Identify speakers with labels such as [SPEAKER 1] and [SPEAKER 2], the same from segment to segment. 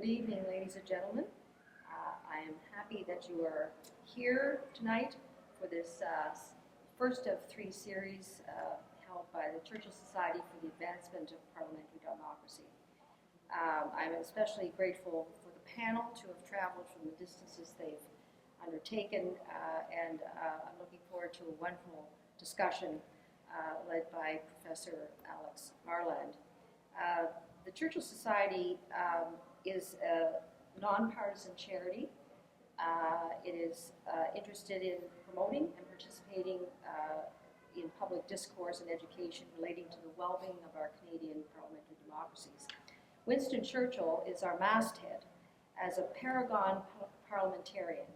[SPEAKER 1] Good evening, ladies and gentlemen. I am happy that you are here tonight for this first of three series held by the Churchill Society for the Advancement of Parliamentary Democracy. I'm especially grateful for the panel to have traveled from the distances they've undertaken, and I'm looking forward to a wonderful discussion led by Professor Alex Marland. The Churchill Society is a nonpartisan charity. It is interested in promoting and participating in public discourse and education relating to the well-being of our Canadian parliamentary democracies. Winston Churchill is our masthead as a paragon parliamentarian,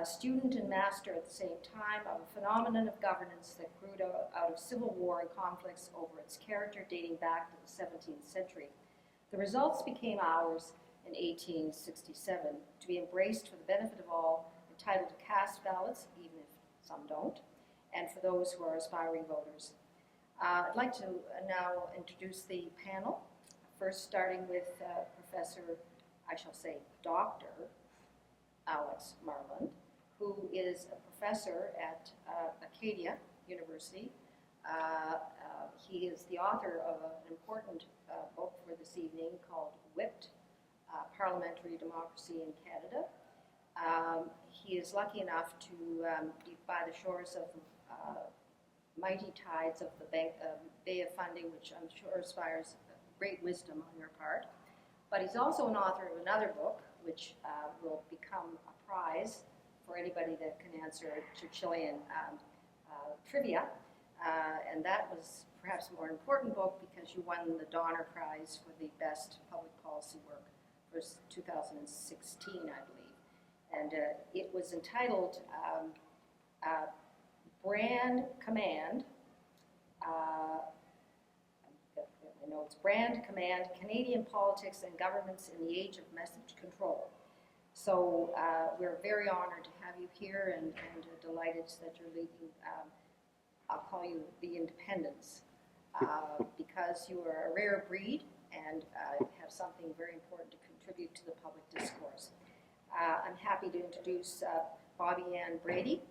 [SPEAKER 1] student and master at the same time of a phenomenon of governance that grew out of civil war and conflicts over its character dating back to the 17th century. The results became ours in 1867, to be embraced for the benefit of all entitled to cast ballots, even if some don't, and for those who are aspiring voters. I'd like to now introduce the panel, first starting with Professor, I shall say Dr. Alex Marland, who is a professor at Acadia University. He is the author of an important book for this evening called Whipped, Parliamentary Democracy in Canada. He is lucky enough to be by the shores of mighty tides of the Bay of Fundy, which I'm sure inspires great wisdom on your part. But he's also an author of another book, which will become a prize for anybody that can answer Churchillian trivia. And that was perhaps a more important book because you won the Donner Prize for the best public policy work for 2016, I believe. And it was entitled Brand Command, Brand Command, Canadian Politics and Governments in the Age of Message Control. So we're very honored to have you here and delighted that you're leading, I'll call you the Independents, because you are a rare breed and have something very important to contribute to the public discourse. I'm happy to introduce Bobbi Brady,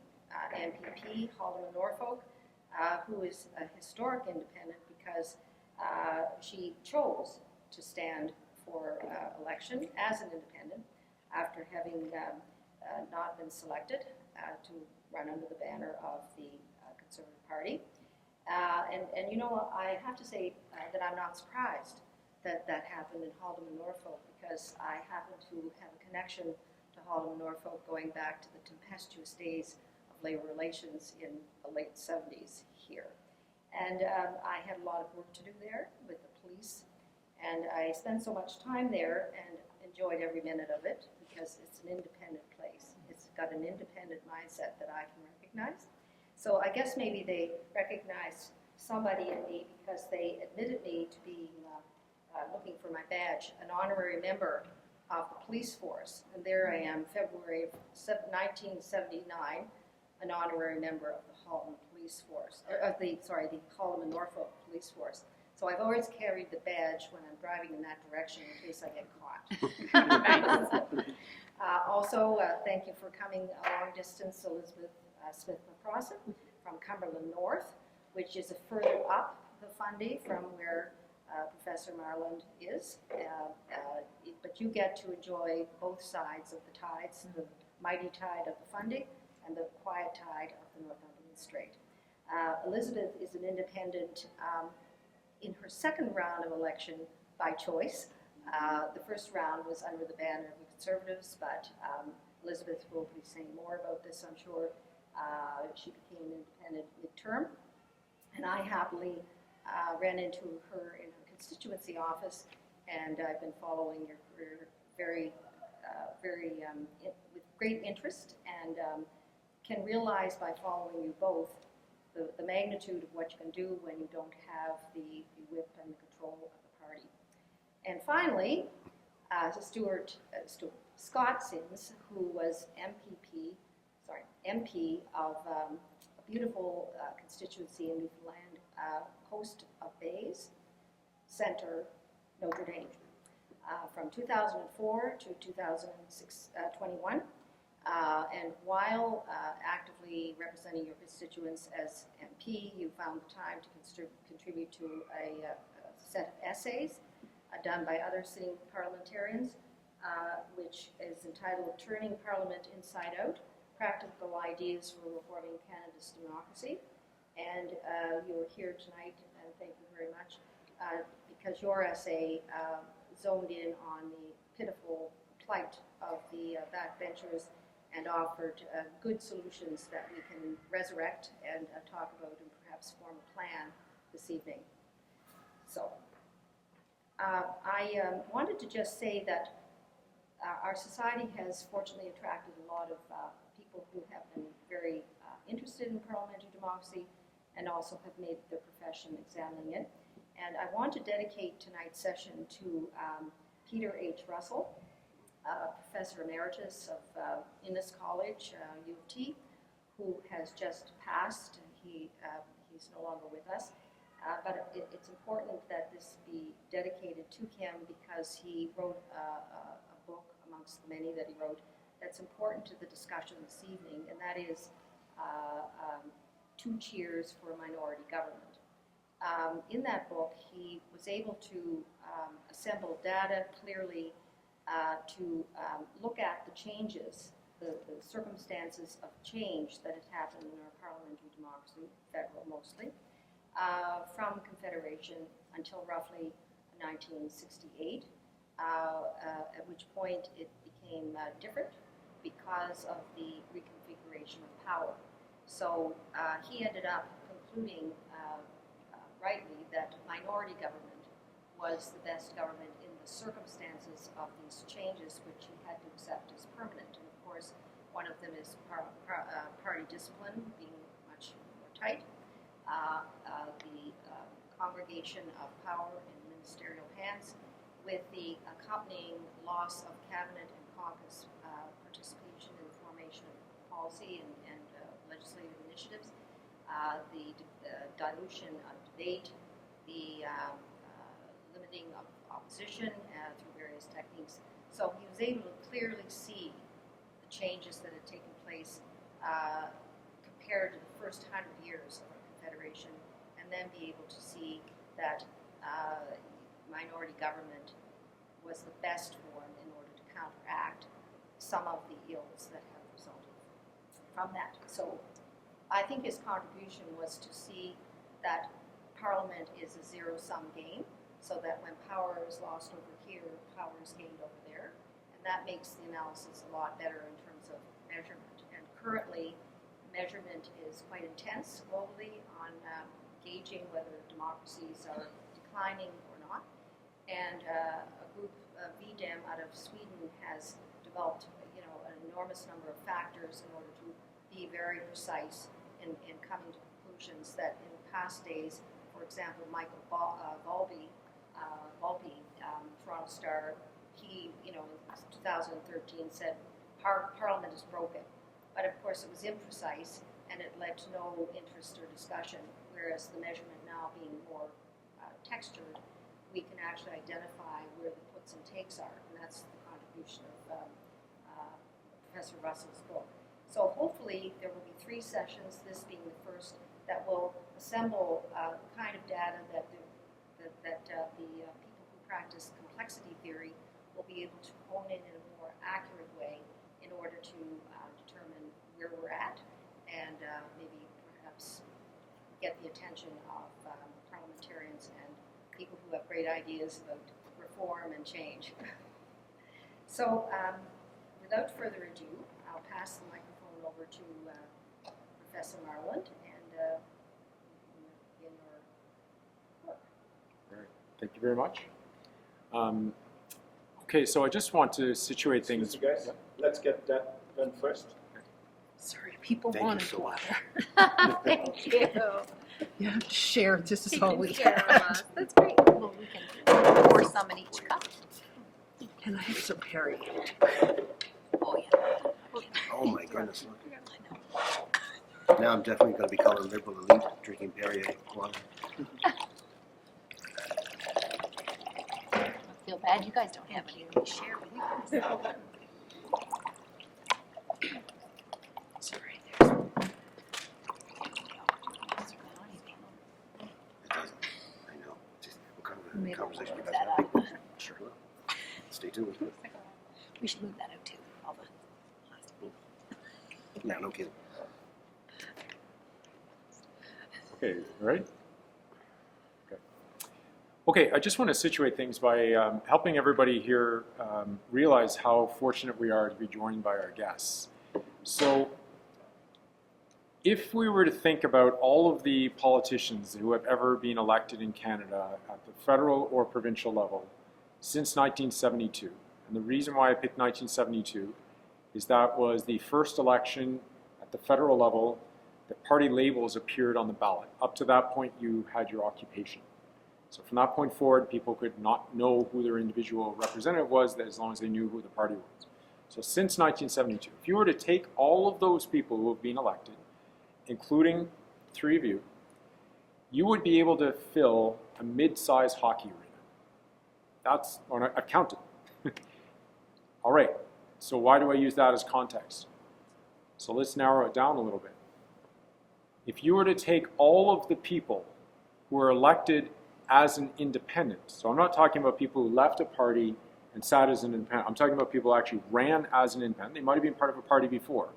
[SPEAKER 1] MPP, Haldimand-Norfolk, who is a historic independent because she chose to stand for election as an independent after having not been selected to run under the banner of the Conservative Party. And you know, I have to say that I'm not surprised that that happened in Haldimand-Norfolk because I happen to have a connection to Haldimand-Norfolk going back to the tempestuous days of labor relations in the late 70s here. And I had a lot of work to do there with the police, and I spent so much time there and enjoyed every minute of it because it's an independent place. It's got an independent mindset that I can recognize. So I guess maybe they recognized somebody in me because they admitted me to being, looking for my badge, an honorary member of the police force. And there I am, February of 1979, an honorary member of the Halton Police Force, or the Haldimand-Norfolk Police Force. So I've always carried the badge when I'm driving in that direction in case I get caught. Also, thank you for coming a long distance, Elizabeth Smith-McCrossin from Cumberland, North, which is a further up the Fundy from where Professor Marland is. But you get to enjoy both sides of the tides, the mighty tide of the Fundy and the quiet tide of the Northumberland Strait. Elizabeth is an independent in her second round of election by choice. The first round was under the banner of the Conservatives, but Elizabeth will be saying more about this, I'm sure. She became an independent midterm, and I happily ran into her in her constituency office, and I've been following your career with great interest, and can realize by following you both the magnitude of what you can do when you don't have the whip and the control of the party. And finally, Stuart Scott Sims, who was MP of a beautiful constituency in Newfoundland, coast of Bays, Centre, Notre Dame. from 2004 to 2021. And while actively representing your constituents as MP, you found the time to contribute to a set of essays done by other sitting parliamentarians, which is entitled Turning Parliament Inside Out, Practical Ideas for Reforming Canada's Democracy. And you are here tonight, and thank you very much, because your essay zoned in on the pitiful plight of the backbenchers and offered good solutions that we can resurrect and talk about and perhaps form a plan this evening. So I wanted to just say that our society has fortunately attracted a lot of people who have been very interested in parliamentary democracy and also have made their profession examining it. And I want to dedicate tonight's session to Peter H. Russell, Professor Emeritus of Innis College, U of T, who has just passed. He's no longer with us. But it's important that this be dedicated to him because he wrote a book amongst the many that he wrote that's important to the discussion this evening, and that is Two Cheers for Minority Government. In that book, he was able to assemble data clearly to look at the changes, the circumstances of change that had happened in our parliamentary democracy, federal mostly, from Confederation until roughly 1968, at which point it became different because of the reconfiguration of power. So he ended up concluding rightly that minority government was the best government in the circumstances of these changes, which he had to accept as permanent. And of course, one of them is party discipline being much more tight, the congregation of power in ministerial hands, with the accompanying loss of cabinet and caucus participation in the formation of policy and legislative initiatives, the dilution of debate, the limiting of opposition through various techniques. So he was able to clearly see the changes that had taken place compared to the first 100 years of our Confederation, and then be able to see that minority government was the best form in order to counteract some of the ills that have resulted from that. So I think his contribution was to see that Parliament is a zero-sum game, so that when power is lost over here, power is gained over there, and that makes the analysis a lot better in terms of measurement. And currently, measurement is quite intense globally on gauging whether democracies are declining or not. And a group, VDEM out of Sweden, has developed, an enormous number of factors in order to be very precise in coming to conclusions that in past days, for example, Michael Bobbi, Toronto Star, he, in 2013 said Parliament is broken. But of course it was imprecise and it led to no interest or discussion, whereas the measurement now being more textured, we can actually identify where the puts and takes are, and that's the contribution of Professor Russell's book. So hopefully there will be 3 sessions, this being the first, that will assemble the kind of data that the people who practice complexity theory will be able to hone in a more accurate way in order to determine where we're at and maybe perhaps get the attention of parliamentarians and people who have great ideas about reform and change. So without further ado, I'll pass the microphone over to Professor Marland and begin our work.
[SPEAKER 2] All right. Thank you very much. Okay, so I just want to situate things.
[SPEAKER 3] Excuse me, guys. Let's get that done first.
[SPEAKER 4] Sorry, people
[SPEAKER 5] Thank
[SPEAKER 4] wanted
[SPEAKER 5] you so
[SPEAKER 4] water.
[SPEAKER 1] Thank you.
[SPEAKER 4] You have to share. This is all
[SPEAKER 6] Taking
[SPEAKER 4] we
[SPEAKER 6] care of
[SPEAKER 4] have.
[SPEAKER 6] us. That's great. Well, we can pour some in each cup.
[SPEAKER 4] Can I have some Perrier?
[SPEAKER 6] Oh, yeah.
[SPEAKER 5] Oh my goodness, look. Now I'm definitely going to be calling Liberal Elite drinking Perrier water.
[SPEAKER 6] I feel bad. You guys don't have any to share with you.
[SPEAKER 4] Sorry.
[SPEAKER 5] It doesn't. I know. Just, what kind of
[SPEAKER 6] Maybe
[SPEAKER 5] conversation you
[SPEAKER 6] we'll
[SPEAKER 5] guys
[SPEAKER 6] move
[SPEAKER 5] having? Sure. Stay tuned with it.
[SPEAKER 6] We should move that out too. All the
[SPEAKER 5] Yeah, no kidding.
[SPEAKER 2] Okay, ready? Okay, I just want to situate things by helping everybody here realize how fortunate we are to be joined by our guests. So, if we were to think about all of the politicians who have ever been elected in Canada at the federal or provincial level since 1972, and the reason why I picked 1972 is that was the first election at the federal level that party labels appeared on the ballot. Up to that point, you had your occupation. So from that point forward, people could not know who their individual representative was as long as they knew who the party was. So since 1972, if you were to take all of those people who have been elected, including three of you, you would be able to fill a mid-sized hockey arena. That's, I've counted. All right, so why do I use that as context? So let's narrow it down a little bit. If you were to take all of the people who were elected as an independent, so I'm not talking about people who left a party and sat as an independent, I'm talking about people who actually ran as an independent. They might have been part of a party before,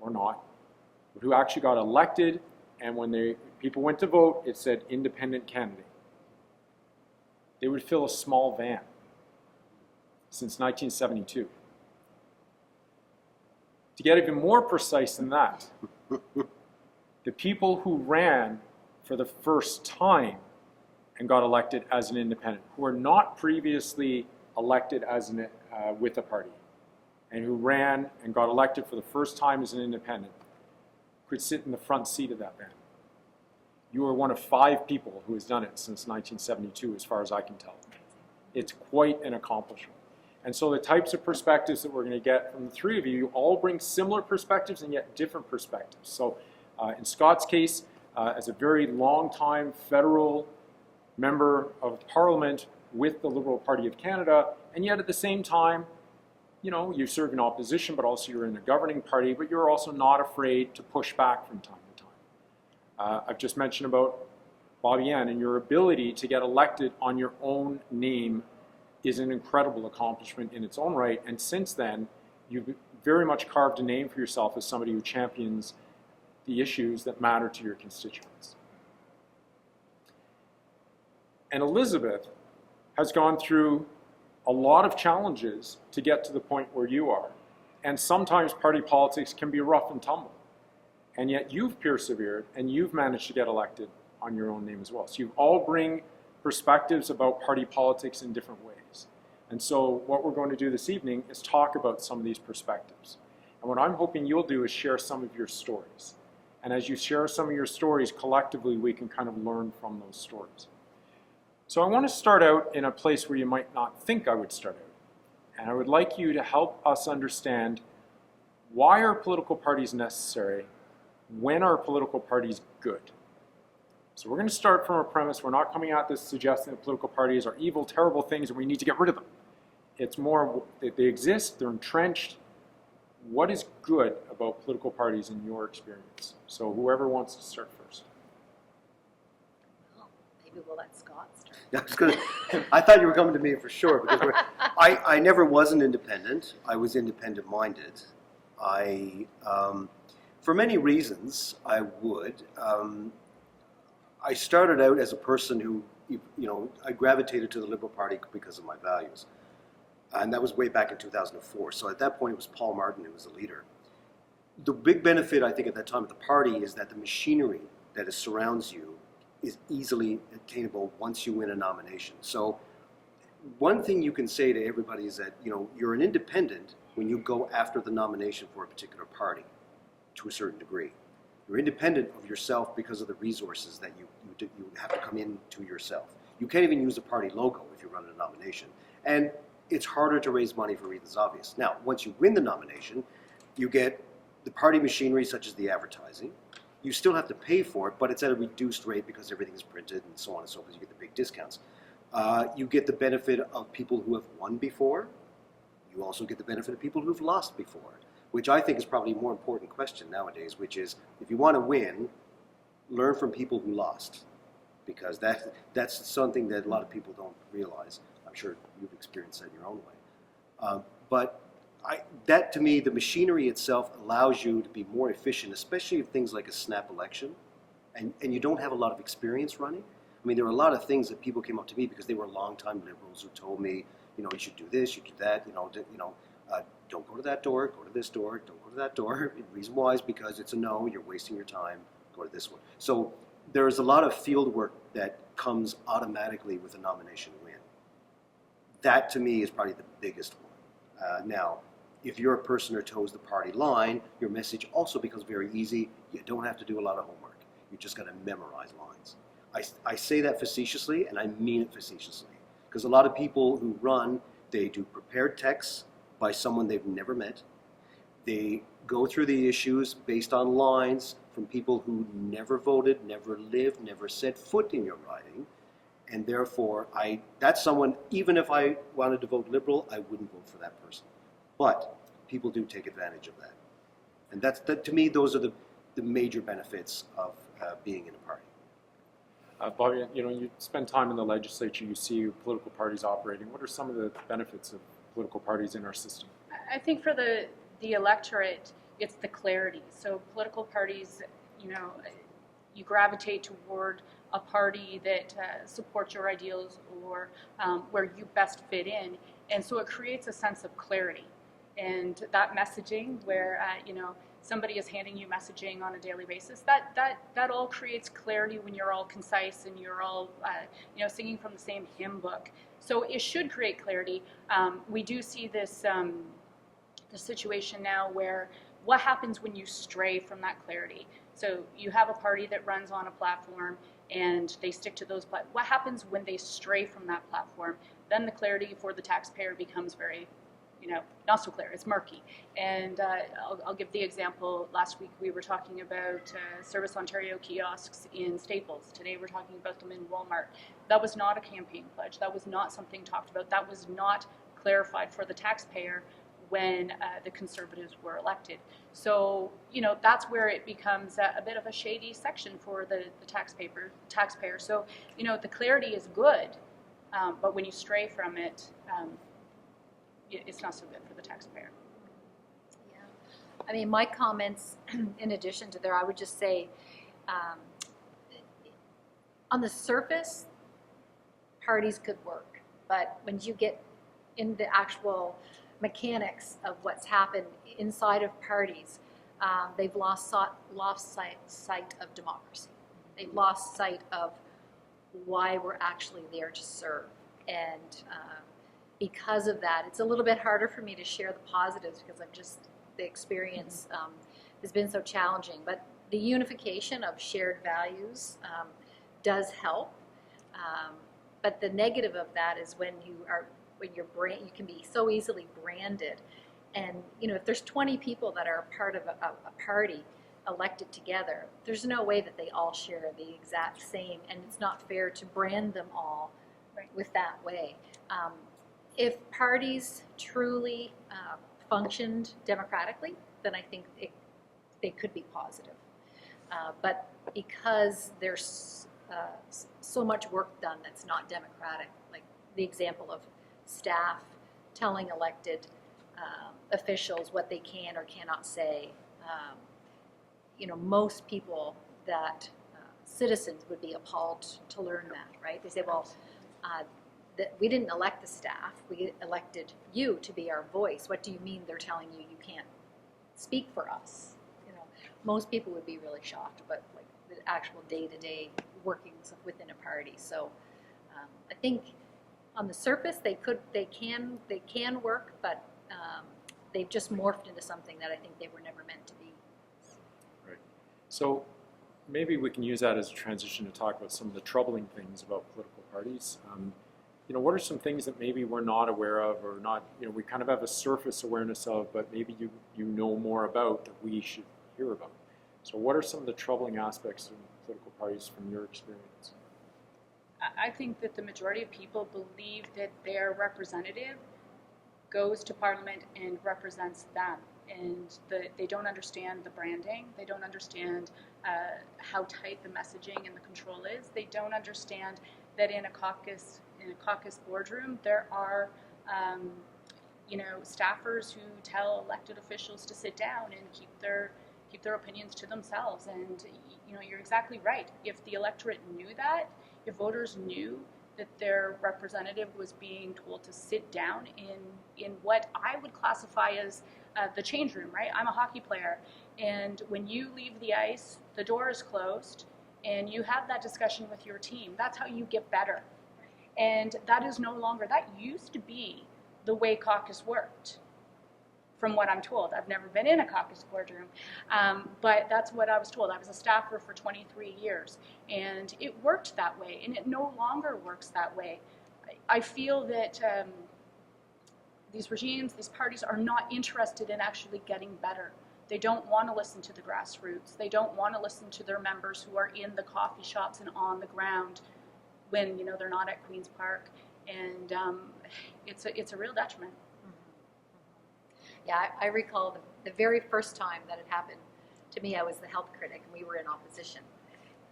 [SPEAKER 2] or not, but who actually got elected, and when people went to vote, it said independent candidate. They would fill a small van since 1972. To get even more precise than that, the people who ran for the first time and got elected as an independent, who were not previously elected as with a party, and who ran and got elected for the first time as an independent, could sit in the front seat of that van. You are one of 5 people who has done it since 1972, as far as I can tell. It's quite an accomplishment. And so the types of perspectives that we're going to get from the three of you, you all bring similar perspectives and yet different perspectives. So in Scott's case, as a very long-time federal member of Parliament with the Liberal Party of Canada, and yet at the same time, you know, you serve in opposition, but also you're in the governing party, but you're also not afraid to push back from time to time. I've just mentioned about Bobbi and your ability to get elected on your own name is an incredible accomplishment in its own right, and since then, you've very much carved a name for yourself as somebody who champions the issues that matter to your constituents. And Elizabeth has gone through a lot of challenges to get to the point where you are. And sometimes party politics can be rough and tumble. And yet you've persevered and you've managed to get elected on your own name as well. So you all bring perspectives about party politics in different ways. And so what we're going to do this evening is talk about some of these perspectives. And what I'm hoping you'll do is share some of your stories. And as you share some of your stories, collectively we can kind of learn from those stories. So I want to start out in a place where you might not think I would start out. And I would like you to help us understand, why are political parties necessary? When are political parties good? So we're going to start from a premise. We're not coming at this suggesting that political parties are evil, terrible things and we need to get rid of them. It's more that they exist, they're entrenched. What is good about political parties in your experience? So whoever wants to start first.
[SPEAKER 6] Well, maybe we'll let Scott start.
[SPEAKER 5] I thought you were coming to me for sure, because I never was an independent. I was independent-minded. For many reasons, I started out as a person who, I gravitated to the Liberal Party because of my values. And that was way back in 2004. So at that point, it was Paul Martin who was the leader. The big benefit, I think, at that time of the party is that the machinery that surrounds you is easily attainable once you win a nomination. So one thing you can say to everybody is that, you're an independent when you go after the nomination for a particular party to a certain degree. You're independent of yourself because of the resources that you have to come into yourself. You can't even use a party logo if you run a nomination. And it's harder to raise money for reasons obvious. Now, once you win the nomination, you get the party machinery such as the advertising. You still have to pay for it, but it's at a reduced rate because everything is printed and so on and so forth. You get the big discounts. You get the benefit of people who have won before. You also get the benefit of people who've lost before, which I think is probably a more important question nowadays, which is if you want to win, learn from people who lost, because that's something that a lot of people don't realize. I'm sure you've experienced that in your own way. But that to me, the machinery itself allows you to be more efficient, especially if things like a snap election, and you don't have a lot of experience running. I mean, there were a lot of things that people came up to me because they were longtime Liberals who told me, you should do this, you do that, don't go to that door, go to this door, don't go to that door. The reason why is because it's a no, you're wasting your time, go to this one. So there's a lot of field work that comes automatically with a nomination win. That to me is probably the biggest one. Now, if you're a person who toes the party line, your message also becomes very easy. You don't have to do a lot of homework. You just got to memorize lines. I say that facetiously, and I mean it facetiously. Because a lot of people who run, they do prepared texts by someone they've never met. They go through the issues based on lines from people who never voted, never lived, never set foot in your riding. And therefore, that's someone, even if I wanted to vote Liberal, I wouldn't vote for that person. But people do take advantage of that. And that to me, those are the major benefits of being in a party.
[SPEAKER 2] Bobbi, you spend time in the legislature, you see political parties operating. What are some of the benefits of political parties in our system?
[SPEAKER 7] I think for the electorate, it's the clarity. So political parties, you gravitate toward a party that supports your ideals or where you best fit in. And so it creates a sense of clarity. And that messaging where, somebody is handing you messaging on a daily basis, that all creates clarity when you're all concise and you're all, singing from the same hymn book. So it should create clarity. We do see this the situation now where what happens when you stray from that clarity? So you have a party that runs on a platform and they stick to those what happens when they stray from that platform? Then the clarity for the taxpayer becomes very not so clear. It's murky. And I'll give the example. Last week we were talking about Service Ontario kiosks in Staples. Today we're talking about them in Walmart. That was not a campaign pledge. That was not something talked about. That was not clarified for the taxpayer when the Conservatives were elected. So, that's where it becomes a bit of a shady section for the taxpayer. So, the clarity is good, but when you stray from it, it's not so good for the taxpayer.
[SPEAKER 1] Yeah. I mean, my comments, in addition to there, I would just say, on the surface, parties could work, but when you get in the actual mechanics of what's happened inside of parties, they've lost sight of democracy. They've lost sight of why we're actually there to serve. And because of that, it's a little bit harder for me to share the positives because the experience has been so challenging. But the unification of shared values does help. But the negative of that is when you can be so easily branded. And, if there's 20 people that are part of a party elected together, there's no way that they all share the exact same, and it's not fair to brand them all with that way. If parties truly functioned democratically, then I think they could be positive. But because there's so much work done that's not democratic, like the example of staff telling elected officials what they can or cannot say, most people citizens would be appalled to learn that, right? They say, well, that we didn't elect the staff, we elected you to be our voice. What do you mean they're telling you can't speak for us? Most people would be really shocked about the actual day-to-day workings within a party. So I think on the surface they can work, but they've just morphed into something that I think they were never meant to be.
[SPEAKER 2] Right. So maybe we can use that as a transition to talk about some of the troubling things about political parties. What are some things that maybe we're not aware of or not, we kind of have a surface awareness of, but maybe you know more about that we should hear about? So what are some of the troubling aspects of political parties from your experience?
[SPEAKER 7] I think that the majority of people believe that their representative goes to Parliament and represents them, and they don't understand the branding. They don't understand how tight the messaging and the control is. They don't understand that in a caucus boardroom there are staffers who tell elected officials to sit down and keep their opinions to themselves. And you're exactly right. If the electorate knew that, if voters knew that their representative was being told to sit down in what I would classify as the change room, right? I'm a hockey player, and when you leave the ice, the door is closed, and you have that discussion with your team. That's how you get better. And that is no longer, that used to be the way caucus worked, from what I'm told. I've never been in a caucus boardroom, but that's what I was told. I was a staffer for 23 years, and it worked that way, and it no longer works that way. I feel that these regimes, these parties are not interested in actually getting better. They don't want to listen to the grassroots. They don't want to listen to their members who are in the coffee shops and on the ground when they're not at Queen's Park, and it's a real detriment.
[SPEAKER 6] Yeah, I recall the very first time that it happened to me. I was the health critic, and we were in opposition.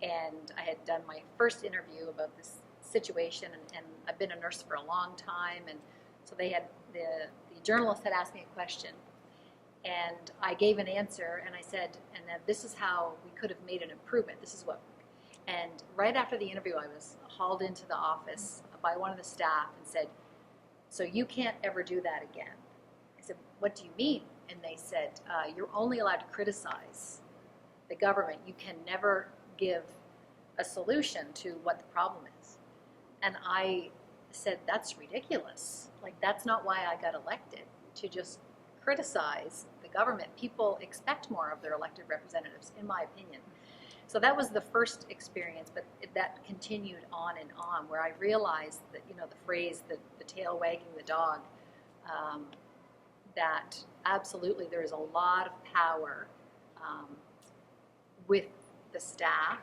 [SPEAKER 6] And I had done my first interview about this situation, and I've been a nurse for a long time. And so they had the journalist had asked me a question, and I gave an answer, and I said, and this is how we could have made an improvement. This is what. And right after the interview, I was hauled into the office by one of the staff and said, "So you can't ever do that again." I said, "What do you mean?" And they said, "You're only allowed to criticize the government. You can never give a solution to what the problem is." And I said, "That's ridiculous. Like, that's not why I got elected, to just criticize the government. People expect more of their elected representatives, in my opinion." So that was the first experience, but that continued on and on, where I realized that, the phrase, the tail wagging the dog, that absolutely there is a lot of power with the staff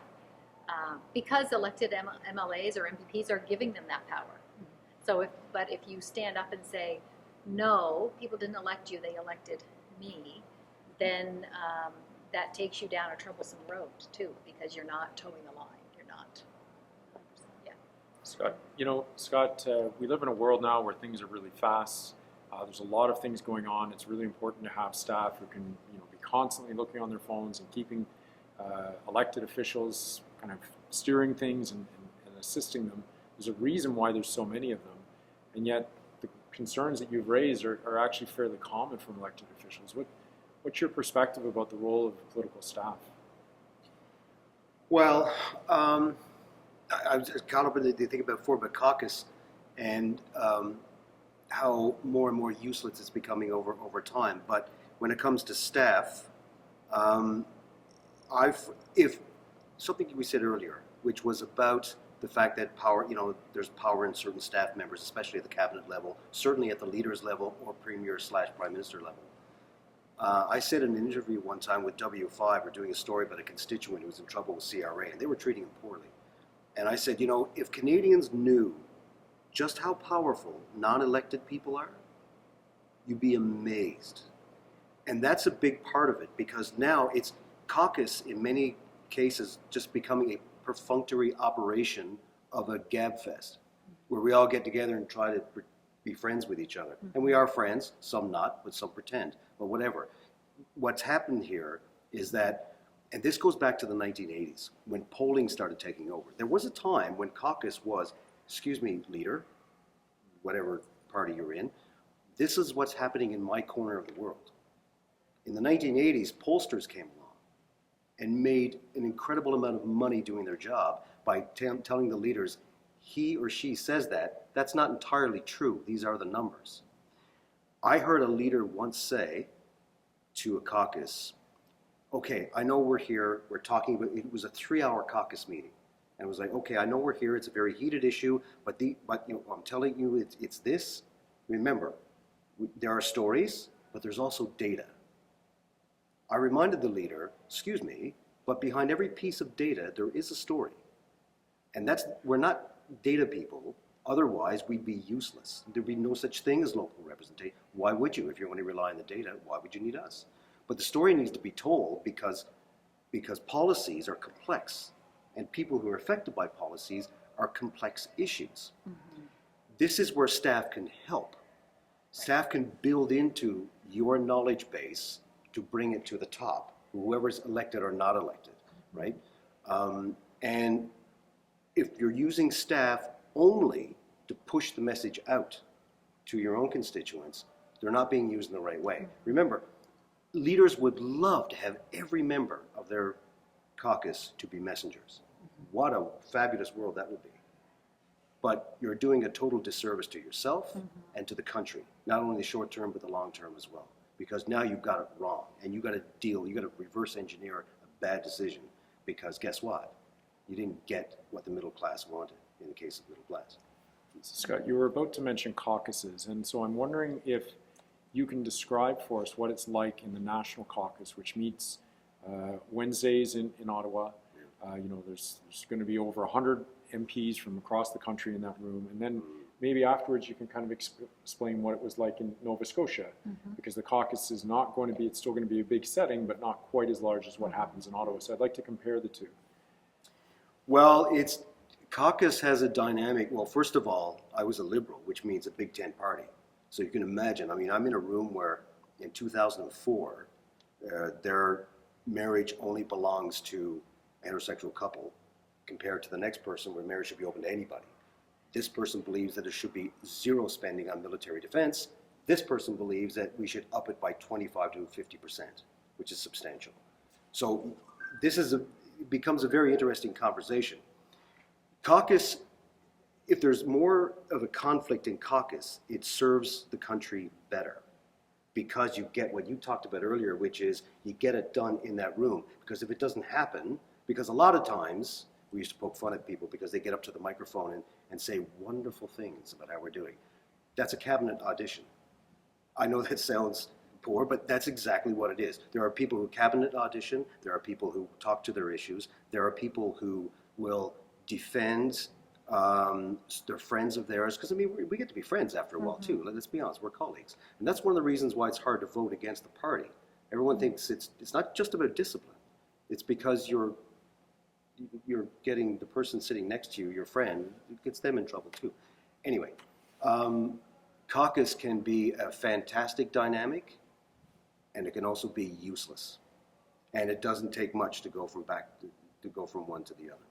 [SPEAKER 6] because elected MLAs or MPPs are giving them that power. So if you stand up and say, "No, people didn't elect you, they elected me," then that takes you down a troublesome road too, because you're not towing the line. You're not. Yeah.
[SPEAKER 2] Scott, we live in a world now where things are really fast. There's a lot of things going on. It's really important to have staff who can, be constantly looking on their phones and keeping elected officials kind of steering things and assisting them. There's a reason why there's so many of them, and yet the concerns that you've raised are actually fairly common from elected officials. What's your perspective about the role of political staff?
[SPEAKER 5] Well, I was caught up in the thing about caucus and how more and more useless it's becoming over time. But when it comes to staff, if something we said earlier, which was about the fact that power, there's power in certain staff members, especially at the cabinet level, certainly at the leaders level or premier/prime minister level. I said in an interview one time with W5, we're doing a story about a constituent who was in trouble with CRA, and they were treating him poorly. And I said, if Canadians knew just how powerful non-elected people are, you'd be amazed. And that's a big part of it, because now it's caucus, in many cases, just becoming a perfunctory operation of a gabfest, where we all get together and try to be friends with each other. And we are friends, some not, but some pretend, but whatever. What's happened here is that, and this goes back to the 1980s, when polling started taking over. There was a time when caucus was, "Excuse me, leader," whatever party you're in, "this is what's happening in my corner of the world." In the 1980s, pollsters came along and made an incredible amount of money doing their job by telling the leaders, "He or she says that's not entirely true. These are the numbers." I heard a leader once say to a caucus, "Okay, I know we're here, we're talking about," it was a 3-hour caucus meeting. And it was like, "Okay, I know we're here, it's a very heated issue, but I'm telling you, it's this. Remember, there are stories, but there's also data." I reminded the leader, "Excuse me, but behind every piece of data, there is a story." And we're data people. Otherwise, we'd be useless. There'd be no such thing as local representation. Why would you? If you're going to rely on the data, why would you need us? But the story needs to be told because policies are complex, and people who are affected by policies are complex issues. This is where staff can help. Staff can build into your knowledge base to bring it to the top, whoever's elected or not elected, right? And if you're using staff only to push the message out to your own constituents, they're not being used in the right way. Remember, leaders would love to have every member of their caucus to be messengers. What a fabulous world that would be. But you're doing a total disservice to yourself and to the country, not only the short term, but the long term as well. Because now you've got it wrong, and you've got to reverse engineer a bad decision, because guess what? You didn't get what the middle class wanted in the case of middle class.
[SPEAKER 2] Scott, you were about to mention caucuses, and so I'm wondering if you can describe for us what it's like in the National Caucus, which meets Wednesdays in Ottawa. There's going to be over 100 MPs from across the country in that room, and then maybe afterwards you can kind of explain what it was like in Nova Scotia, because the caucus is not going to be, it's still going to be a big setting, but not quite as large as what happens in Ottawa. So I'd like to compare the two.
[SPEAKER 5] Well, caucus has a dynamic. Well, first of all, I was a Liberal, which means a Big Ten party. So you can imagine, I mean, I'm in a room where in 2004, their marriage only belongs to a heterosexual couple, compared to the next person where marriage should be open to anybody. This person believes that there should be zero spending on military defense. This person believes that we should up it by 25 to 50%, which is substantial. So this becomes a very interesting conversation. Caucus, if there's more of a conflict in caucus, it serves the country better, because you get what you talked about earlier, which is you get it done in that room. Because if it doesn't happen, because a lot of times we used to poke fun at people because they get up to the microphone and say wonderful things about how we're doing. That's a cabinet audition. I know that sounds poor, but that's exactly what it is. There are people who cabinet audition, there are people who talk to their issues, there are people who will defend their friends of theirs, because I mean, we get to be friends after a while too. Let's be honest, we're colleagues. And that's one of the reasons why it's hard to vote against the party. Everyone thinks it's not just about discipline. It's because you're getting the person sitting next to you, your friend, it gets them in trouble too. Anyway, caucus can be a fantastic dynamic, and it can also be useless. And it doesn't take much to go from one to the other.